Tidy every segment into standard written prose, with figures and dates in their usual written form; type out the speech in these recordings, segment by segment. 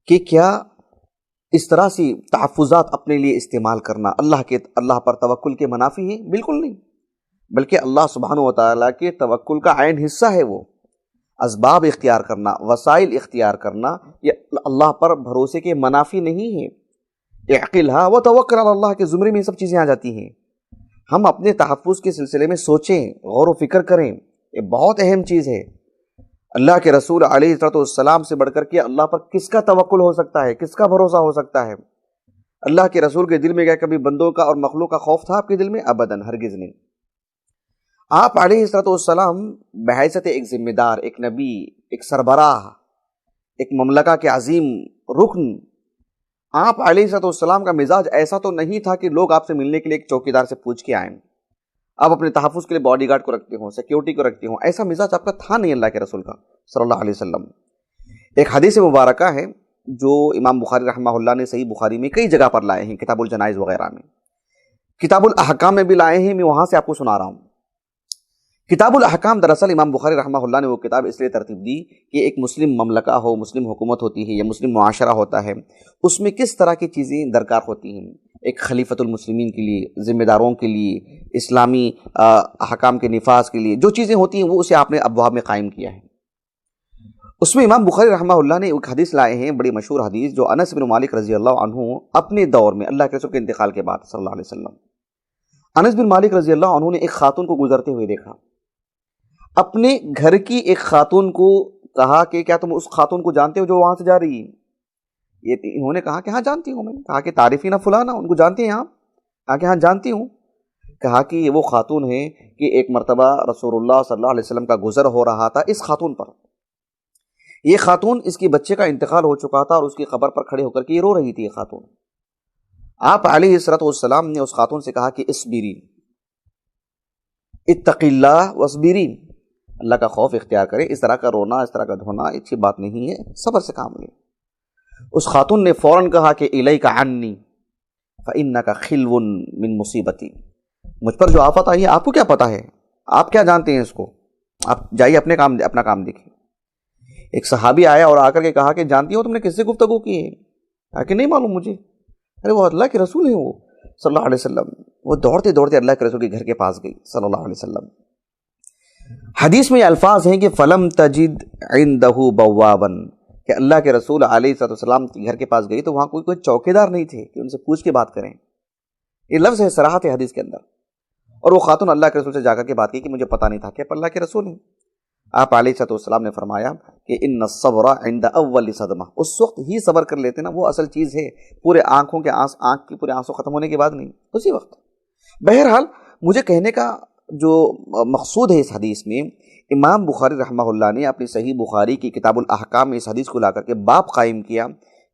کہ کیا اس طرح سے تحفظات اپنے لیے استعمال کرنا اللہ پر توکل کے منافی ہے؟ بالکل نہیں، بلکہ اللہ سبحانہ و تعالیٰ کے توکل کا عین حصہ ہے وہ۔ اسباب اختیار کرنا، وسائل اختیار کرنا، یہ اللہ پر بھروسے کے منافی نہیں ہے۔ اعقلھا وتوکل علی اللہ کے زمرے میں یہ سب چیزیں آ جاتی ہیں۔ ہم اپنے تحفظ کے سلسلے میں سوچیں، غور و فکر کریں، یہ بہت اہم چیز ہے۔ اللہ کے رسول علیہ السلام سے بڑھ کر کے اللہ پر کس کا توکل ہو سکتا ہے، کس کا بھروسہ ہو سکتا ہے؟ اللہ کے رسول کے دل میں کیا کبھی بندوں کا اور مخلوق کا خوف تھا آپ کے دل میں؟ ابداً، ہرگز نہیں۔ آپ علیہ السلام بحیثیت ایک ذمہ دار، ایک نبی، ایک سربراہ، ایک مملکہ کے عظیم رکن، آپ علیہ السلام کا مزاج ایسا تو نہیں تھا کہ لوگ آپ سے ملنے کے لیے ایک چوکیدار سے پوچھ کے آئیں، آپ اپنے تحفظ کے لیے باڈی گارڈ کو رکھتے ہوں، سیکیورٹی کو رکھتے ہوں، ایسا مزاج آپ کا تھا نہیں اللہ کے رسول کا صلی اللہ علیہ وسلم۔ ایک حدیث مبارکہ ہے جو امام بخاری رحمہ اللہ نے صحیح بخاری میں کئی جگہ پر لائے ہیں، کتاب الجنائز وغیرہ میں، کتاب الاحکام میں بھی لائے ہیں، میں وہاں سے آپ کو سنا رہا ہوں۔ کتاب الاحکام، دراصل امام بخاری رحمہ اللہ نے وہ کتاب اس لیے ترتیب دی کہ ایک مسلم مملکہ ہو، مسلم حکومت ہوتی ہے یا مسلم معاشرہ ہوتا ہے، اس میں کس طرح کی چیزیں درکار ہوتی ہیں۔ ایک خلیفۃ المسلمین کے لیے، ذمہ داروں کے لیے، اسلامی احکام کے نفاذ کے لیے جو چیزیں ہوتی ہیں وہ اسے آپ نے ابواب میں قائم کیا ہے۔ اس میں امام بخاری رحمہ اللہ نے ایک حدیث لائے ہیں، بڑی مشہور حدیث، جو انس بن مالک رضی اللہ عنہ اپنے دور میں اللہ کے رسول کے انتقال کے بعد صلی اللہ علیہ وسلم، انس بن مالک رضی اللہ عنہ نے ایک خاتون کو گزرتے ہوئے دیکھا، اپنے گھر کی ایک خاتون کو کہا کہ کیا تم اس خاتون کو جانتے ہو جو وہاں سے جا رہی ہے؟ انہوں نے کہا کہ ہاں جانتی ہوں میں۔ کہا کہ تعریفی نہ فلانا، ان کو جانتے ہیں آپ؟ کہا کہ ہاں جانتی ہوں۔ کہا کہ یہ وہ خاتون ہے کہ ایک مرتبہ رسول اللہ صلی اللہ علیہ وسلم کا گزر ہو رہا تھا اس خاتون پر، یہ خاتون، اس کے بچے کا انتقال ہو چکا تھا اور اس کی قبر پر کھڑے ہو کر کے یہ رو رہی تھی یہ خاتون۔ آپ علیہ السلام نے اس خاتون سے کہا کہ اصبری، اتقی اللہ واصبری، اللہ کا خوف اختیار کرے، اس طرح کا رونا، اس طرح کا دھونا اچھی بات نہیں ہے، صبر سے کام لے۔ اس خاتون نے فوراً کہا کہ الیک عنی فانک خلو من مصیبتی، مجھ پر جو آفت آئی ہے آپ کو کیا پتا ہے، آپ کیا جانتے ہیں اس کو، آپ جائیے اپنا کام دیکھیں۔ ایک صحابی آیا اور آ کر کے کہا کہ جانتی ہو تم نے کس سے گفتگو کی ہے؟ کہا کہ نہیں معلوم مجھے۔ ارے وہ اللہ کے رسول ہیں وہ صلی اللہ علیہ وسلم۔ وہ دوڑتے دوڑتے اللہ کے رسول کے گھر کے پاس گئی صلی اللہ علیہ وسلم۔ حدیث میں یہ الفاظ ہیں کہ فلم تجد عندہ بوابا، کہ اللہ کے رسول علیہ السلام کے گھر کے پاس گئی تو وہاں کوئی چوکیدار نہیں تھے کہ ان سے پوچھ کے بات کریں۔ یہ لفظ ہے، صراحت ہے حدیث کے اندر۔ اور وہ خاتون اللہ کے رسول سے جا کر کے بات کی کہ مجھے پتہ نہیں تھا کہ اللہ کے رسول ہیں۔ آپ علیہ السلام نے فرمایا کہ ان الصبر عند اول صدمہ، اس وقت ہی صبر کر لیتے نا، وہ اصل چیز ہے، پورے آنکھ کی پورے آنسو ختم ہونے کے بعد نہیں، اسی وقت۔ بہرحال مجھے کہنے کا جو مقصود ہے اس حدیث میں، امام بخاری رحمہ اللہ نے اپنی صحیح بخاری کی کتاب الاحکام میں اس حدیث کو لا کر کے باب قائم کیا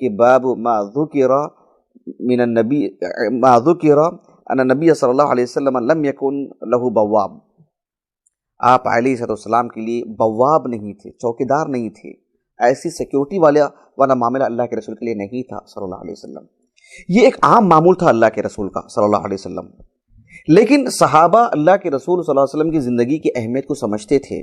کہ باب ما ذکر من النبی، ما ذکر ان النبی صلی اللہ علیہ وسلم لم یکن له بواب، آپ علیہ السلام کے لیے بواب نہیں تھے، چوکیدار نہیں تھے، ایسی سیکیورٹی والا معاملہ اللہ کے رسول کے لیے نہیں تھا صلی اللہ علیہ وسلم۔ یہ ایک عام معمول تھا اللہ کے رسول کا صلی اللہ علیہ وسلم۔ لیکن صحابہ اللہ کے رسول صلی اللہ علیہ وسلم کی زندگی کی اہمیت کو سمجھتے تھے۔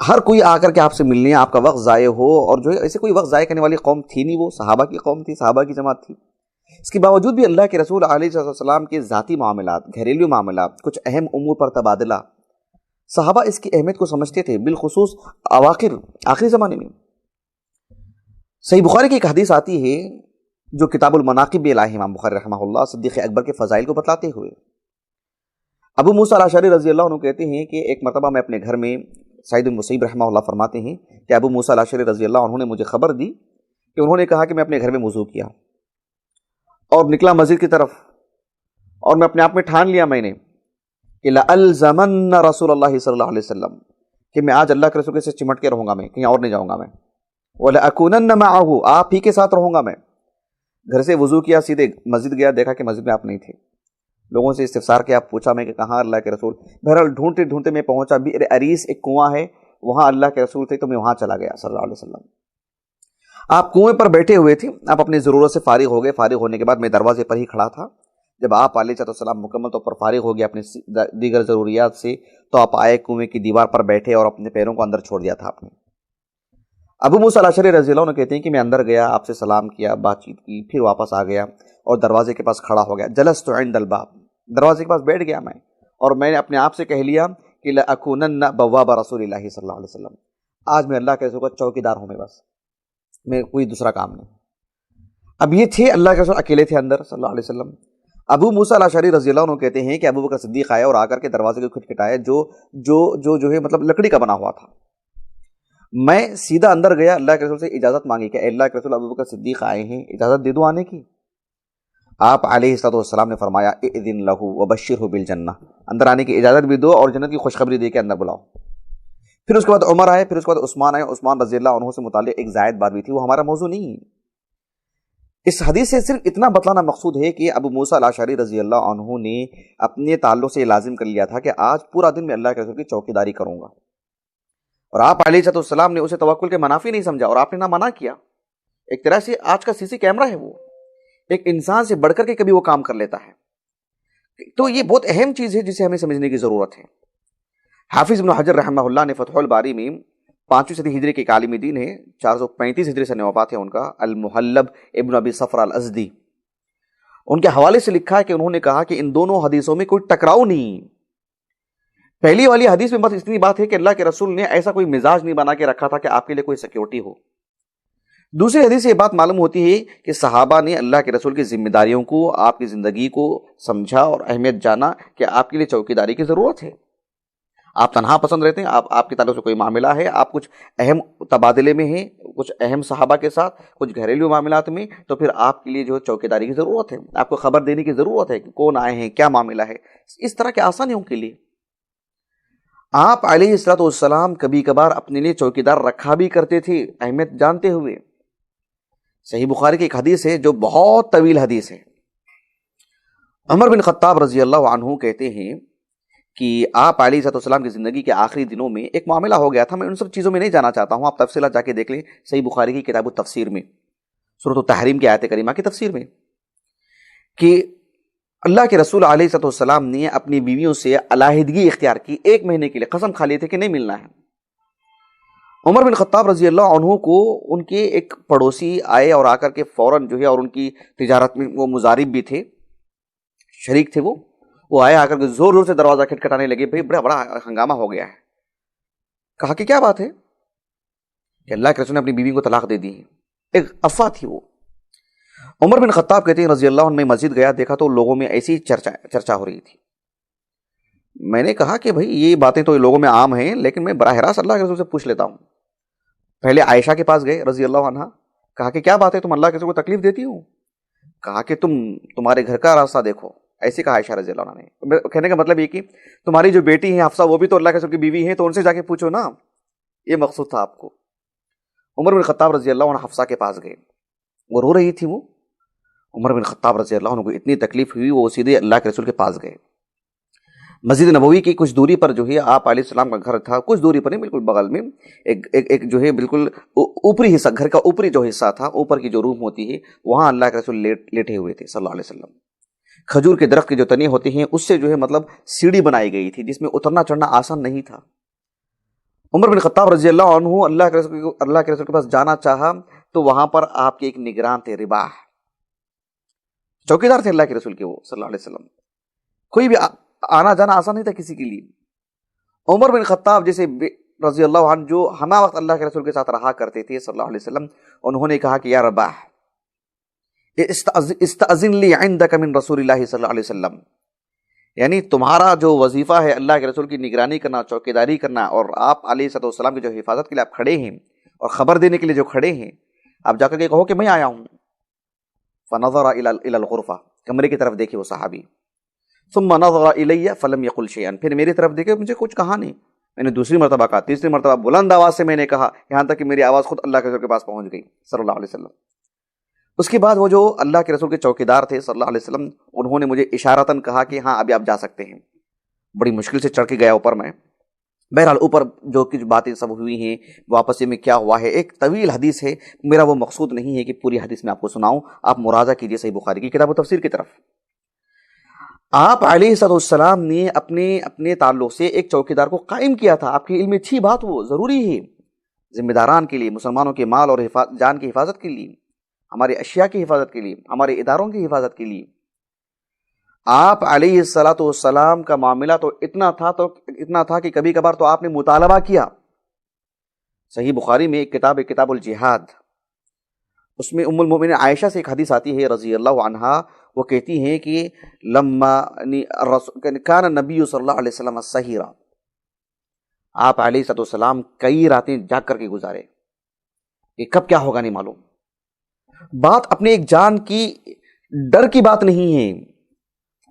ہر کوئی آ کر کے آپ سے ملنے، آپ کا وقت ضائع ہو، اور جو ہے ایسے کوئی وقت ضائع کرنے والی قوم تھی نہیں، وہ صحابہ کی قوم تھی، صحابہ کی جماعت تھی۔ اس کے باوجود بھی اللہ کے رسول علیہ السلام کے ذاتی معاملات، گھریلو معاملات، کچھ اہم امور پر تبادلہ، صحابہ اس کی اہمیت کو سمجھتے تھے، بالخصوص آخری زمانے میں۔ صحیح بخاری کی ایک حدیث آتی ہے جو کتاب المناقب میں لائے ہیں امام بخاری رحمہ اللہ، صدیق اکبر کے فضائل کو بتلاتے ہوئے۔ ابو موسیٰ الاشعری رضی اللہ عنہ کہتے ہیں کہ ایک مرتبہ میں اپنے گھر میں، سعید بن مسیب رحمہ اللہ فرماتے ہیں کہ ابو موسیٰ الاشعری رضی اللہ عنہ نے مجھے خبر دی کہ انہوں نے کہا کہ میں اپنے گھر میں وضو کیا اور نکلا مسجد کی طرف، اور میں اپنے آپ میں ٹھان لیا میں نے کہ لألزمن رسول اللہ صلی اللہ علیہ وسلم، کہ میں آج اللہ کے رسول سے چمٹ کے رہوں گا، میں کہیں اور نہیں جاؤں گا، میں وَلَأَكُونَنَّ مَعَهُ، آپ ہی کے ساتھ رہوں گا میں۔ گھر سے وضو کیا، سیدھے مسجد گیا، دیکھا کہ مسجد میں آپ نہیں تھے، لوگوں سے استفسار کیا، پوچھا میں کہ کہاں اللہ کے رسول، بہرحال ڈھونڈتے ڈھونڈتے میں پہنچا بئر اریس، ایک کنواں ہے، وہاں اللہ کے رسول تھے، تو میں وہاں چلا گیا صلی اللہ علیہ وسلم۔ آپ کنویں پر بیٹھے ہوئے تھے، آپ اپنی ضرورت سے فارغ ہو گئے، فارغ ہونے کے بعد میں دروازے پر ہی کھڑا تھا۔ جب آپ علیہ السلام مکمل طور پر فارغ ہو گئے اپنی دیگر ضروریات سے، تو آپ آئے، کنویں کی دیوار پر بیٹھے اور اپنے پیروں کو اندر چھوڑ دیا تھا آپ نے۔ ابو موسیٰ الاشعری رضی اللہ عنہ کہتے ہیں کہ میں اندر گیا، آپ سے سلام کیا، بات چیت کی، پھر واپس آ گیا اور دروازے کے پاس کھڑا ہو گیا. جلست عند الباب، دروازے کے پاس بیٹھ گیا میں، اور میں نے اپنے آپ سے کہہ لیا کہ لأکونن بواب رسول اللہ صلی اللہ علیہ وسلم، آج میں اللہ کے رسول کا چوکیدار ہوں، میں بس، میں کوئی دوسرا کام نہیں. اب یہ تھے اللہ کے رسول اکیلے تھے اندر صلی اللہ علیہ وسلم. ابو موسیٰ الاشعری رضی اللہ عنہ کہتے ہیں کہ ابو بکر صدیق آئے اور آ کر کے دروازے کو کھٹکھٹایا جو ہے مطلب لکڑی کا بنا ہوا تھا. میں سیدھا اندر گیا، اللہ کے رسول سے اجازت مانگی کہ اے اللہ کے رسول ابو بکر صدیق آئے ہیں، اجازت دے دو آنے کی. آپ علیہ الصلوۃ والسلام نے فرمایا اذن لہ وبشرہ بالجنہ، اندر آنے کی اجازت بھی دو اور جنت کی خوشخبری دے کے اندر بلاؤ. پھر اس کے بعد عمر آئے، پھر اس کے بعد عثمان آئے. عثمان رضی اللہ عنہ سے متعلق ایک زائد بات بھی تھی، وہ ہمارا موضوع نہیں ہے. اس حدیث سے صرف اتنا بتلانا مقصود ہے کہ ابو موسیٰ الاشعری رضی اللہ عنہ نے اپنے تعلق سے یہ لازم کر لیا تھا کہ آج پورا دن میں اللہ کے رسول کی چوکیداری کروں گا، اور آپ علیہ السلام نے اسے توکل کے منافی نہیں سمجھا اور آپ نے نہ منع کیا. ایک طرح سے آج کا سی کیمرہ ہے، وہ ایک انسان سے بڑھ کر کے کبھی وہ کام کر لیتا ہے. تو یہ بہت اہم چیز ہے جسے ہمیں سمجھنے کی ضرورت ہے. حافظ ابن حجر رحمہ اللہ نے فتح الباری میں 5ویں صدی ہجری کے ایک عالم دین ہے، 435 ہجری سے وفات ہے ان کا، المحلب ابن ابی صفر الازدی، ان کے حوالے سے لکھا ہے کہ انہوں نے کہا کہ ان دونوں حدیثوں میں کوئی ٹکراؤ نہیں. پہلی والی حدیث میں بس اتنی بات ہے کہ اللہ کے رسول نے ایسا کوئی مزاج نہیں بنا کے رکھا تھا کہ آپ کے لیے کوئی سیکیورٹی ہو. دوسری حدیث سے یہ بات معلوم ہوتی ہے کہ صحابہ نے اللہ کے رسول کی ذمہ داریوں کو، آپ کی زندگی کو سمجھا اور اہمیت جانا کہ آپ کے لیے چوکیداری کی ضرورت ہے. آپ تنہا پسند رہتے ہیں، آپ کے تعلق سے کوئی معاملہ ہے، آپ کچھ اہم تبادلے میں ہیں کچھ اہم صحابہ کے ساتھ، کچھ گھریلو معاملات میں، تو پھر آپ کے لیے جو چوکیداری کی ضرورت ہے، آپ کو خبر دینے کی ضرورت ہے کہ کون آئے ہیں، کیا معاملہ ہے. اس طرح کے آسانیوں کے لیے آپ علیہ الصلوۃ والسلام کبھی کبھار اپنے لیے چوکیدار رکھا بھی کرتے تھے، اہمیت جانتے ہوئے. صحیح بخاری کی ایک حدیث ہے جو بہت طویل حدیث ہے. عمر بن خطاب رضی اللہ عنہ کہتے ہیں کہ آپ علیہ السلام کی زندگی کے آخری دنوں میں ایک معاملہ ہو گیا تھا. میں ان سب چیزوں میں نہیں جانا چاہتا ہوں، آپ تفصیلات جا کے دیکھ لیں صحیح بخاری کی کتاب التفسیر میں، سورۃ التحریم کی آیت کریمہ کی تفسیر میں، کہ اللہ کے رسول علیہ السلام نے اپنی بیویوں سے علیحدگی اختیار کی 1 مہینے کے لیے، قسم کھا لیے تھے کہ نہیں ملنا ہے. عمر بن خطاب رضی اللہ عنہ کو ان کے ایک پڑوسی آئے اور آ کر کے فوراً جو ہے، اور ان کی تجارت میں وہ مضارب بھی تھے، شریک تھے، وہ آئے آ کر کے زور زور سے دروازہ کھٹکھٹانے لگے. بھائی بڑا ہنگامہ ہو گیا ہے. کہا کہ کیا بات ہے؟ کہ اللہ کے رسول نے اپنی بیوی کو طلاق دے دی ہے. ایک افواہ تھی وہ. عمر بن خطاب کہتے ہیں رضی اللہ عنہ، میں مسجد گیا، دیکھا تو لوگوں میں ایسی چرچا ہو رہی تھی. میں نے کہا کہ بھائی یہ باتیں تو لوگوں میں عام ہیں، لیکن میں براہ راست اللہ کے رسول سے پوچھ لیتا ہوں. پہلے عائشہ کے پاس گئے رضی اللہ عنہ، کہا کہ کیا بات ہے، تم اللہ کے رسول کو تکلیف دیتی ہو؟ کہا کہ تمہارے گھر کا راستہ دیکھو. ایسے کہا عائشہ رضی اللہ عنہ نے. کہنے کا مطلب یہ کہ تمہاری جو بیٹی ہے حفصہ، وہ بھی تو اللہ کے رسول کی بیوی ہیں، تو ان سے جا کے پوچھو نا. یہ مقصود تھا آپ کو. عمر بن خطاب رضی اللہ عنہ حفصہ کے پاس گئے، وہ رو رہی تھی. وہ عمر بن خطاب رضی اللہ عنہ کو اتنی تکلیف ہوئی، وہ سیدھے اللہ کے رسول کے پاس گئے. مسجد نبوی کی کچھ دوری پر جو ہے آپ علیہ السلام کا گھر تھا، کچھ دوری پر نہیں، بالکل بغل میں ایک جو ہے بالکل اوپری حصہ، گھر کا اوپری جو حصہ تھا، اوپر کی جو روم ہوتی ہے، وہاں اللہ کے رسول لیٹے ہوئے تھے صلی اللہ علیہ وسلم. کھجور کے درخت کی جو تنی ہوتی ہیں، اس سے جو ہے مطلب سیڑھی بنائی گئی تھی جس میں اترنا چڑھنا آسان نہیں تھا. عمر بن خطاب رضی اللہ عنہ اللہ کے رسول کے پاس جانا چاہا تو وہاں پر آپ کے ایک نگران تھے، رباح، چوکیدار تھے اللہ کے رسول کے، وہ صلی اللہ علیہ وسلم. کوئی بھی آنا جانا آسان نہیں تھا کسی کے لیے. عمر بن خطاب جیسے رضی اللہ عنہ جو ہمہ وقت اللہ کے رسول کے ساتھ رہا کرتے تھے صلی اللہ علیہ وسلم، انہوں نے کہا کہ یا رباح استأذن لی عندک من رسول اللہ صلی اللہ علیہ وسلم، یعنی تمہارا جو وظیفہ ہے اللہ کے رسول کی نگرانی کرنا، چوکیداری کرنا، اور آپ علیہ السلام کی جو حفاظت کے لیے آپ کھڑے ہیں اور خبر دینے کے لیے جو کھڑے ہیں، آپ جا کر کے کہو کہ میں آیا ہوں. فنظر الی الغرفہ، کمرے کی طرف دیکھے وہ صحابی. ثم نظر الی فلم یقل شیئا، پھر میری طرف دیکھے، مجھے کچھ کہا نہیں. میں نے دوسری مرتبہ کہا، تیسری مرتبہ بلند آواز سے میں نے کہا، یہاں تک کہ میری آواز خود اللہ کے رسول کے پاس پہنچ گئی صلی اللہ علیہ وسلم. اس کے بعد وہ جو اللہ کے رسول کے چوکیدار تھے صلی اللہ علیہ وسلم، انہوں نے مجھے اشارتاً کہا کہ ہاں ابھی آپ جا سکتے ہیں. بڑی مشکل سے چڑھ کے گیا اوپر میں. بہرحال اوپر جو کچھ باتیں سب ہوئی ہیں، واپسی میں کیا ہوا ہے، ایک طویل حدیث ہے. میرا وہ مقصود نہیں ہے کہ پوری حدیث میں آپ کو سناؤں، آپ مراجعہ کیجئے صحیح بخاری کی کتاب و تفسیر کی طرف. آپ علیہ السلام نے اپنے تعلق سے ایک چوکیدار کو قائم کیا تھا. آپ کے علم میں تھی بات، وہ ضروری ہے. ذمہ داران کے لیے، مسلمانوں کے مال اور جان کی حفاظت کے لیے، ہمارے اشیاء کی حفاظت کے لیے، ہمارے اداروں کی حفاظت کے لیے۔ آپ علیہ الصلوۃ والسلام کا معاملہ تو اتنا تھا کہ کبھی کبھار تو آپ نے مطالبہ کیا۔ صحیح بخاری میں ایک کتاب ہے کتاب الجہاد، اس میں ام المؤمنین عائشہ سے ایک حدیث آتی ہے رضی اللہ عنہا، وہ کہتی ہیں کہ لما کان النبی صلی اللہ علیہ وسلم سہیرا، آپ علیہ الصلوۃ والسلام کئی راتیں جاگ کر کے گزارے، کہ کب کیا ہوگا نہیں معلوم۔ بات اپنے ایک جان کی ڈر کی بات نہیں ہے،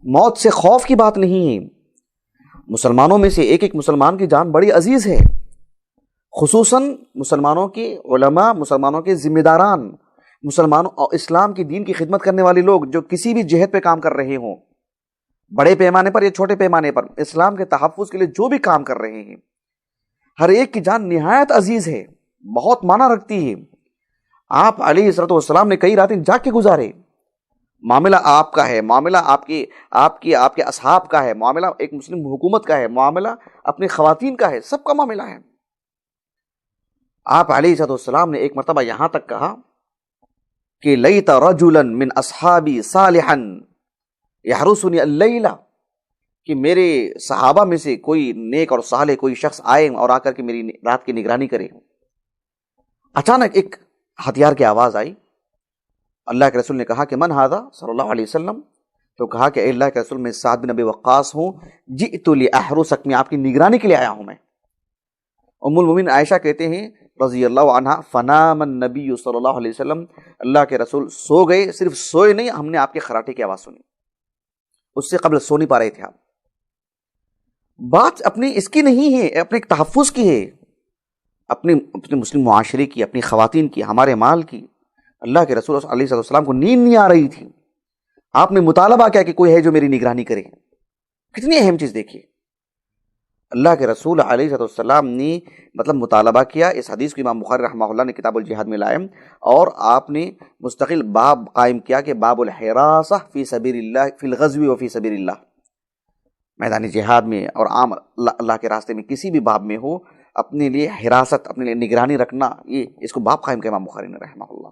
موت سے خوف کی بات نہیں ہے۔ مسلمانوں میں سے ایک ایک مسلمان کی جان بڑی عزیز ہے، خصوصاً مسلمانوں کے علماء، مسلمانوں کے ذمہ داران، مسلمانوں اور اسلام کی دین کی خدمت کرنے والے لوگ جو کسی بھی جہت پہ کام کر رہے ہوں، بڑے پیمانے پر یا چھوٹے پیمانے پر اسلام کے تحفظ کے لیے جو بھی کام کر رہے ہیں، ہر ایک کی جان نہایت عزیز ہے، بہت معنی رکھتی ہے۔ آپ علیہ الصلوۃ والسلام نے کئی راتیں جاگ کے گزارے۔ معاملہ آپ کا ہے، معاملہ آپ کے اصحاب کا ہے، معاملہ ایک مسلم حکومت کا ہے، معاملہ اپنی خواتین کا ہے، سب کا معاملہ ہے۔ آپ علیہ الصلوۃ والسلام نے ایک مرتبہ یہاں تک کہا کہ لیت رجلا من اصحابی صالحا یحرسنی اللیلہ، کہ میرے صحابہ میں سے کوئی نیک اور صالح کوئی شخص آئے اور آ کر کے میری رات کی نگرانی کرے۔ اچانک ایک ہتھیار کی آواز آئی، اللہ کے رسول نے کہا کہ من ھذا صلی اللہ علیہ وسلم، تو کہا کہ اے اللہ کے رسول میں سعد بن ابی وقاص ہوں، جئت لاحرسک، میں آپ کی نگرانی کے لیے آیا ہوں میں۔ ام المؤمنین عائشہ کہتے ہیں رضی اللہ عنہا، فنام النبی صلی اللہ علیہ وسلم، اللہ کے رسول سو گئے، صرف سوئے نہیں، ہم نے آپ کے خراٹے کی آواز سنی، اس سے قبل سو نہیں پا رہے تھے آپ۔ بات اپنی اس کی نہیں ہے، اپنے تحفظ کی ہے، اپنے مسلم معاشرے کی، اپنی خواتین کی، ہمارے مال کی۔ اللہ کے رسول علیہ السلام کو نیند نہیں آ رہی تھی، آپ نے مطالبہ کیا کہ کوئی ہے جو میری نگرانی کرے۔ کتنی اہم چیز دیکھیے، اللہ کے رسول علیہ السلام نے مطالبہ کیا۔ اس حدیث کو امام بخاری رحمہ اللہ نے کتاب الجہاد میں لائے، اور آپ نے مستقل باب قائم کیا کہ باب الحراسہ فی سبیل اللہ، فی الغزو و فی سبیل اللہ، میدان جہاد میں اور عام اللہ کے راستے میں کسی بھی باب میں ہو، اپنے لیے حراست، اپنے لیے نگرانی رکھنا، یہ اس کو باب قائم کیا امام بخاری نے رحمہ اللہ۔